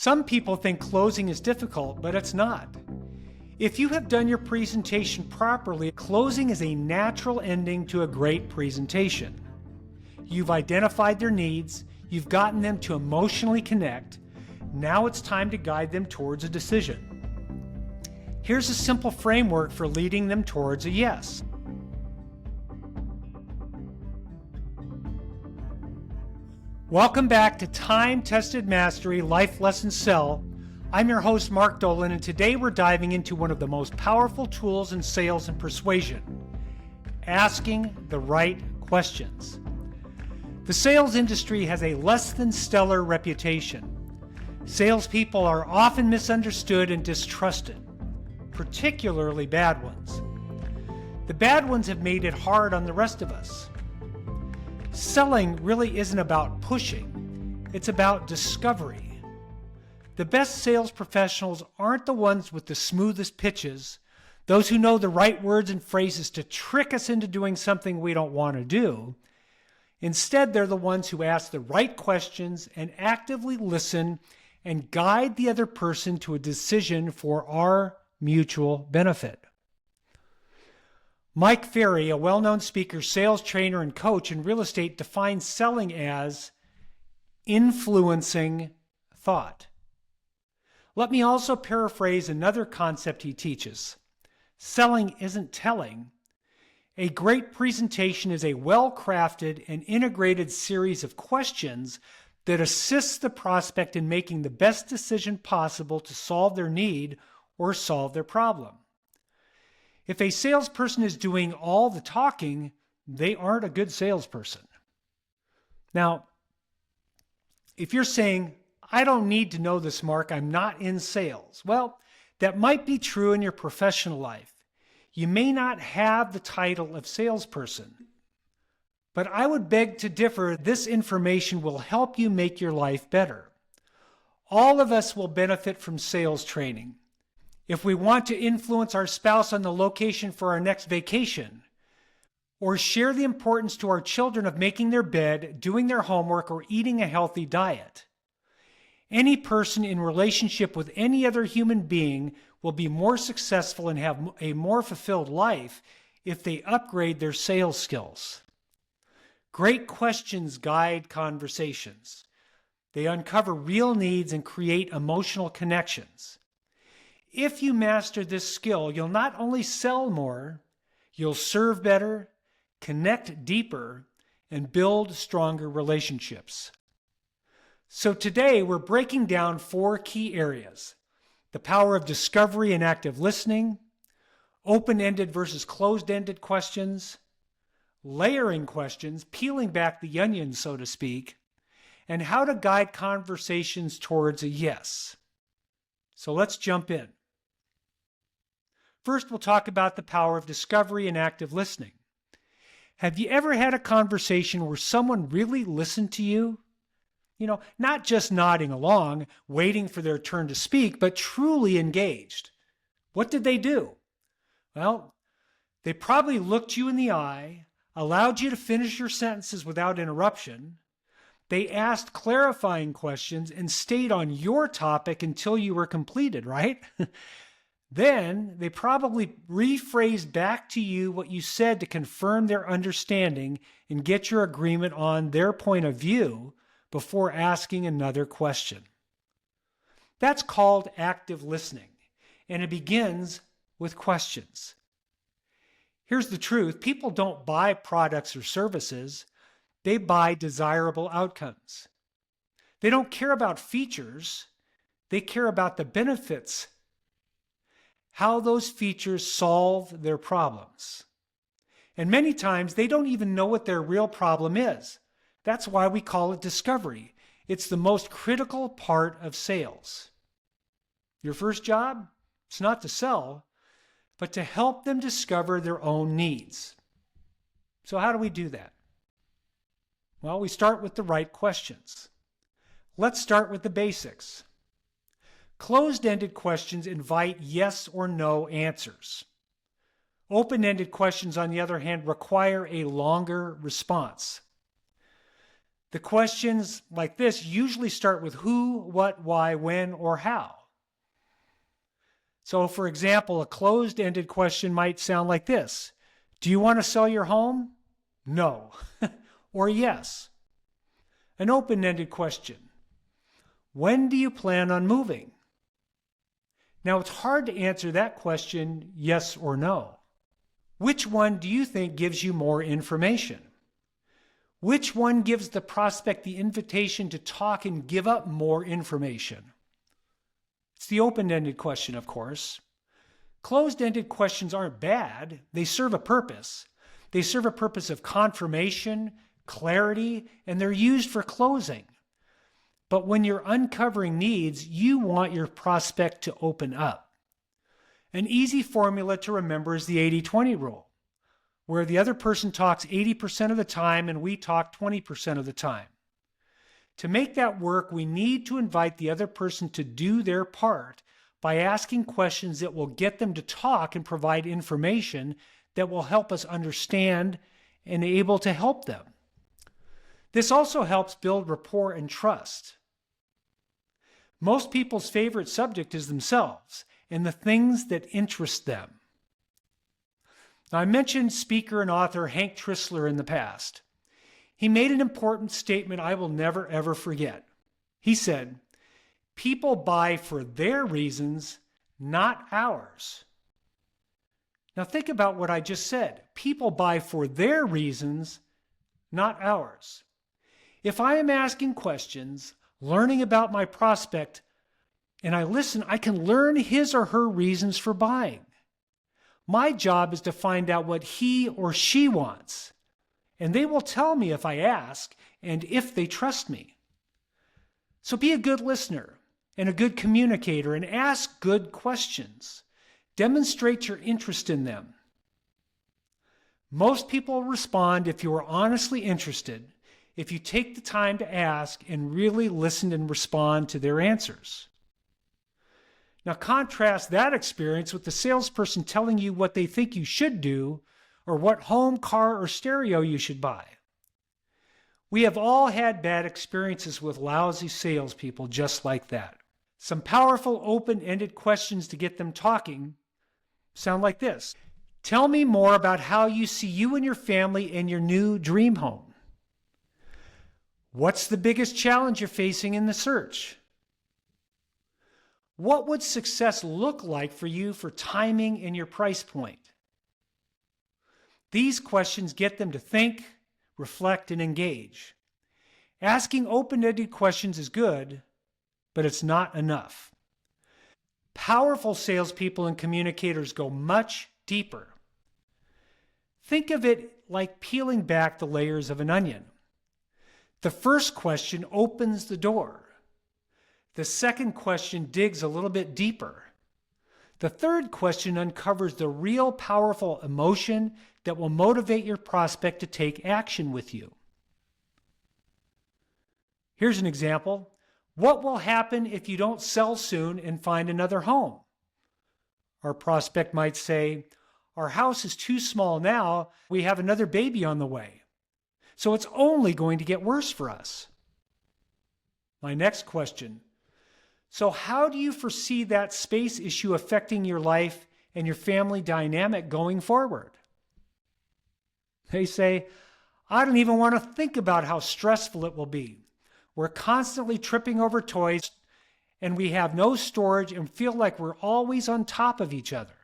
Some people think closing is difficult, but it's not. If you have done your presentation properly, closing is a natural ending to a great presentation. You've identified their needs, you've gotten them to emotionally connect. Now it's time to guide them towards a decision. Here's a simple framework for leading them towards a yes. Welcome back to Time-Tested Mastery Life Lesson Sell. I'm your host, Mark Dolan, and today we're diving into one of the most powerful tools in sales and persuasion, asking the right questions. The sales industry has a less than stellar reputation. Salespeople are often misunderstood and distrusted, particularly bad ones. The bad ones have made it hard on the rest of us. Selling really isn't about pushing, it's about discovery. The best sales professionals aren't the ones with the smoothest pitches, those who know the right words and phrases to trick us into doing something we don't want to do. Instead, they're the ones who ask the right questions and actively listen and guide the other person to a decision for our mutual benefit. Mike Ferry, a well-known speaker, sales trainer, and coach in real estate, defines selling as influencing thought. Let me also paraphrase another concept he teaches. Selling isn't telling. A great presentation is a well-crafted and integrated series of questions that assists the prospect in making the best decision possible to solve their need or solve their problem. If a salesperson is doing all the talking, they aren't a good salesperson. Now, if you're saying, I don't need to know this, Mark, I'm not in sales. Well, that might be true in your professional life. You may not have the title of salesperson, but I would beg to differ. This information will help you make your life better. All of us will benefit from sales training. If we want to influence our spouse on the location for our next vacation, or share the importance to our children of making their bed, doing their homework, or eating a healthy diet, any person in relationship with any other human being will be more successful and have a more fulfilled life if they upgrade their sales skills. Great questions guide conversations. They uncover real needs and create emotional connections. If you master this skill, you'll not only sell more, you'll serve better, connect deeper, and build stronger relationships. So today we're breaking down 4 key areas: the power of discovery and active listening, open-ended versus closed-ended questions, layering questions, peeling back the onion, so to speak, and how to guide conversations towards a yes. So let's jump in. First, we'll talk about the power of discovery and active listening. Have you ever had a conversation where someone really listened to you? Not just nodding along, waiting for their turn to speak, but truly engaged. What did they do? Well, they probably looked you in the eye, allowed you to finish your sentences without interruption. They asked clarifying questions and stayed on your topic until you were completed, right? Then they probably rephrased back to you what you said to confirm their understanding and get your agreement on their point of view before asking another question. That's called active listening, and it begins with questions. Here's the truth: people don't buy products or services, they buy desirable outcomes. They don't care about features, they care about the benefits, how those features solve their problems. And many times they don't even know what their real problem is. That's why we call it discovery. It's the most critical part of sales. Your first job, it's not to sell, but to help them discover their own needs. So how do we do that? Well, we start with the right questions. Let's start with the basics. Closed-ended questions invite yes or no answers. Open-ended questions, on the other hand, require a longer response. The questions like this usually start with who, what, why, when, or how. So, for example, a closed-ended question might sound like this. Do you want to sell your home? No. Or yes. An open-ended question. When do you plan on moving? Now, it's hard to answer that question yes or no. Which one do you think gives you more information? Which one gives the prospect the invitation to talk and give up more information? It's the open-ended question, of course. Closed-ended questions aren't bad. They serve a purpose. They serve a purpose of confirmation, clarity, and they're used for closing. But when you're uncovering needs, you want your prospect to open up. An easy formula to remember is the 80-20 rule, where the other person talks 80% of the time and we talk 20% of the time. To make that work, we need to invite the other person to do their part by asking questions that will get them to talk and provide information that will help us understand and able to help them. This also helps build rapport and trust. Most people's favorite subject is themselves and the things that interest them. Now, I mentioned speaker and author Hank Tristler in the past. He made an important statement I will never, ever forget. He said, "People buy for their reasons, not ours." Now think about what I just said. People buy for their reasons, not ours. If I am asking questions, learning about my prospect, and I listen, I can learn his or her reasons for buying. My job is to find out what he or she wants, and they will tell me if I ask and if they trust me. So be a good listener and a good communicator and ask good questions. Demonstrate your interest in them. Most people respond if you are honestly interested, if you take the time to ask and really listen and respond to their answers. Now contrast that experience with the salesperson telling you what they think you should do or what home, car, or stereo you should buy. We have all had bad experiences with lousy salespeople just like that. Some powerful open-ended questions to get them talking sound like this. Tell me more about how you see you and your family in your new dream home. What's the biggest challenge you're facing in the search? What would success look like for you for timing and your price point? These questions get them to think, reflect, and engage. Asking open-ended questions is good, but it's not enough. Powerful salespeople and communicators go much deeper. Think of it like peeling back the layers of an onion. The first question opens the door. The second question digs a little bit deeper. The third question uncovers the real powerful emotion that will motivate your prospect to take action with you. Here's an example. What will happen if you don't sell soon and find another home? Our prospect might say, our house is too small now. We have another baby on the way. So it's only going to get worse for us. My next question. So how do you foresee that space issue affecting your life and your family dynamic going forward? They say, I don't even want to think about how stressful it will be. We're constantly tripping over toys and we have no storage and feel like we're always on top of each other.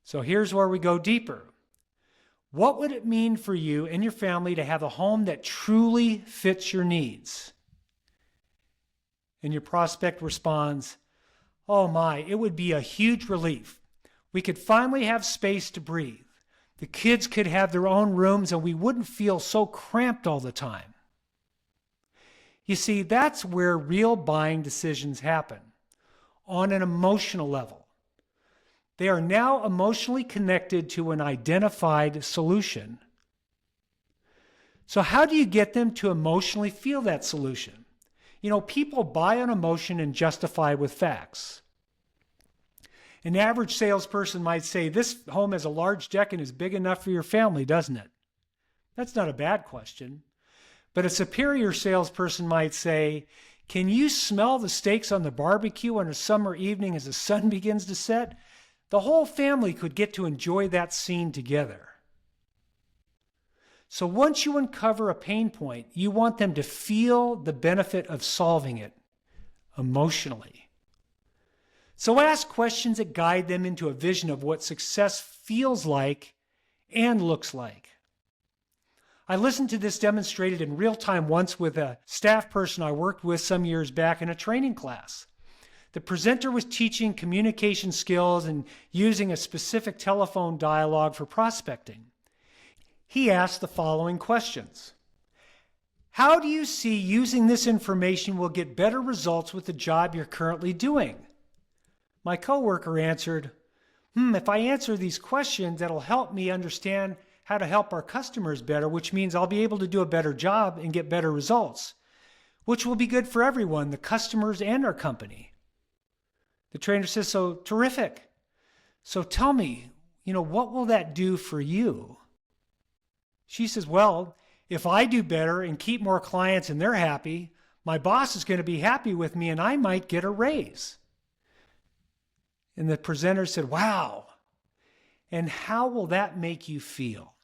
So here's where we go deeper. What would it mean for you and your family to have a home that truly fits your needs? And your prospect responds, oh my, it would be a huge relief. We could finally have space to breathe. The kids could have their own rooms and we wouldn't feel so cramped all the time. You see, that's where real buying decisions happen, on an emotional level. They are now emotionally connected to an identified solution. So how do you get them to emotionally feel that solution? You know, people buy on emotion and justify with facts. An average salesperson might say, this home has a large deck and is big enough for your family, doesn't it? That's not a bad question. But a superior salesperson might say, "Can you smell the steaks on the barbecue on a summer evening as the sun begins to set?" The whole family could get to enjoy that scene together. So once you uncover a pain point, you want them to feel the benefit of solving it emotionally. So ask questions that guide them into a vision of what success feels like and looks like. I listened to this demonstrated in real time once with a staff person I worked with some years back in a training class. The presenter was teaching communication skills and using a specific telephone dialogue for prospecting. He asked the following questions. How do you see using this information will get better results with the job you're currently doing? My coworker answered, if I answer these questions, that'll help me understand how to help our customers better, which means I'll be able to do a better job and get better results, which will be good for everyone, the customers and our company. The trainer says, so terrific. So tell me, what will that do for you? She says, well, if I do better and keep more clients and they're happy, my boss is going to be happy with me and I might get a raise. And the presenter said, wow. And how will that make you feel?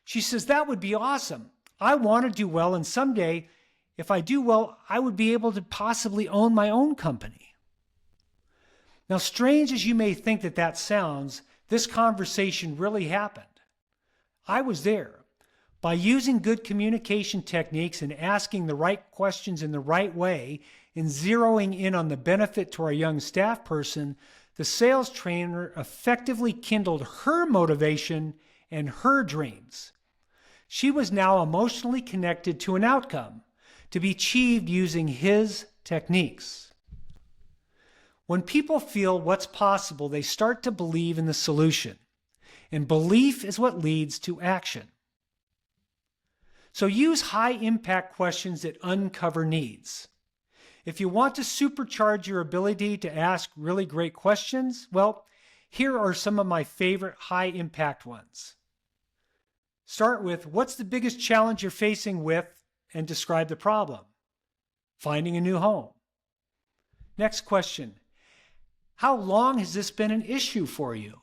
She says, that would be awesome. I want to do well, and someday, if I do well, I would be able to possibly own my own company. Now, strange as you may think that sounds, this conversation really happened. I was there. By using good communication techniques and asking the right questions in the right way and zeroing in on the benefit to our young staff person, the sales trainer effectively kindled her motivation and her dreams. She was now emotionally connected to an outcome to be achieved using his techniques. When people feel what's possible, they start to believe in the solution. And belief is what leads to action. So use high-impact questions that uncover needs. If you want to supercharge your ability to ask really great questions, well, here are some of my favorite high-impact ones. Start with, what's the biggest challenge you're facing with, and describe the problem. Finding a new home. Next question, how long has this been an issue for you?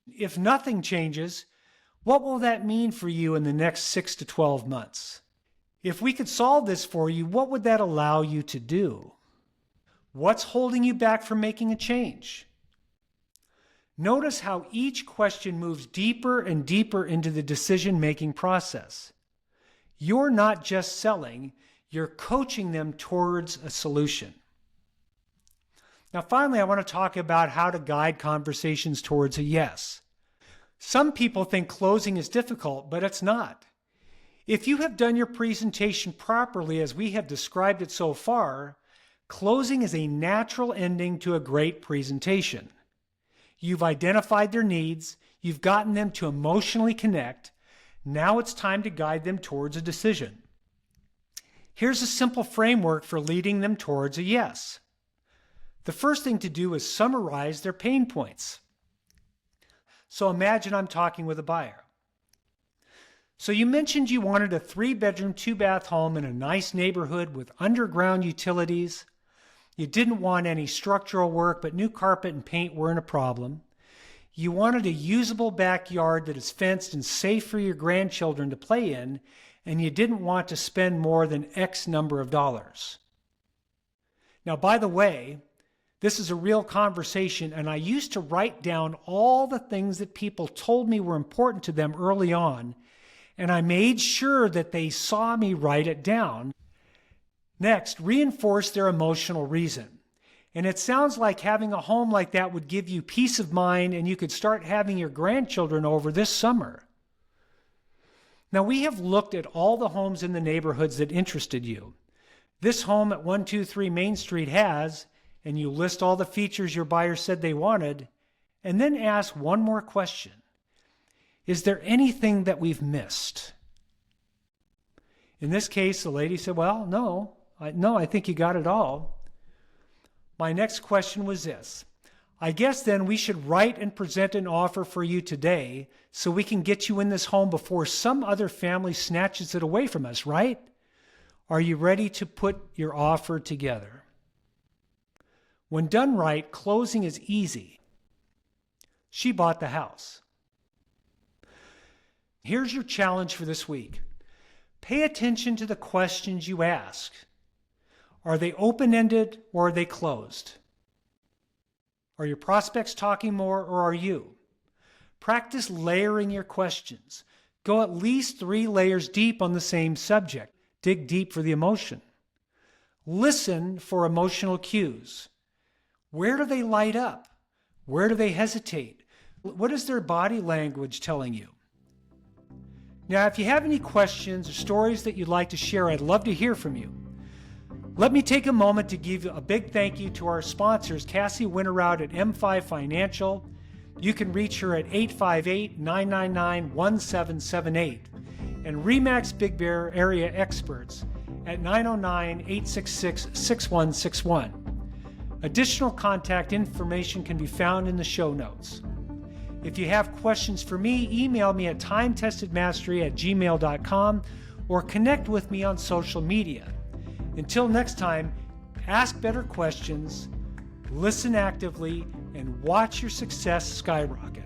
If nothing changes, what will that mean for you in the next 6 to 12 months? If we could solve this for you, what would that allow you to do? What's holding you back from making a change? Notice how each question moves deeper and deeper into the decision-making process. You're not just selling, you're coaching them towards a solution. Now, finally, I want to talk about how to guide conversations towards a yes. Some people think closing is difficult, but it's not. If you have done your presentation properly as we have described it so far, closing is a natural ending to a great presentation. You've identified their needs, you've gotten them to emotionally connect. Now it's time to guide them towards a decision. Here's a simple framework for leading them towards a yes. The first thing to do is summarize their pain points. So imagine I'm talking with a buyer. So you mentioned you wanted a 3-bedroom, 2-bath home in a nice neighborhood with underground utilities. You didn't want any structural work, but new carpet and paint weren't a problem. You wanted a usable backyard that is fenced and safe for your grandchildren to play in, and you didn't want to spend more than X number of dollars. Now, by the way, this is a real conversation, and I used to write down all the things that people told me were important to them early on, and I made sure that they saw me write it down. Next, reinforce their emotional reason. And it sounds like having a home like that would give you peace of mind, and you could start having your grandchildren over this summer. Now, we have looked at all the homes in the neighborhoods that interested you. This home at 123 Main Street has, and you list all the features your buyer said they wanted, and then ask one more question. Is there anything that we've missed? In this case, the lady said, well, no, I think you got it all. My next question was this. I guess then we should write and present an offer for you today so we can get you in this home before some other family snatches it away from us, right? Are you ready to put your offer together? When done right, closing is easy. She bought the house. Here's your challenge for this week. Pay attention to the questions you ask. Are they open-ended or are they closed? Are your prospects talking more or are you? Practice layering your questions. Go at least 3 layers deep on the same subject. Dig deep for the emotion. Listen for emotional cues. Where do they light up? Where do they hesitate? What is their body language telling you? Now, if you have any questions or stories that you'd like to share, I'd love to hear from you. Let me take a moment to give a big thank you to our sponsors, Cassie Winterowd at M5 Financial. You can reach her at 858-999-1778. And RE/MAX Big Bear Area Experts at 909-866-6161. Additional contact information can be found in the show notes. If you have questions for me, email me at timetestedmastery@gmail.com or connect with me on social media. Until next time, ask better questions, listen actively, and watch your success skyrocket.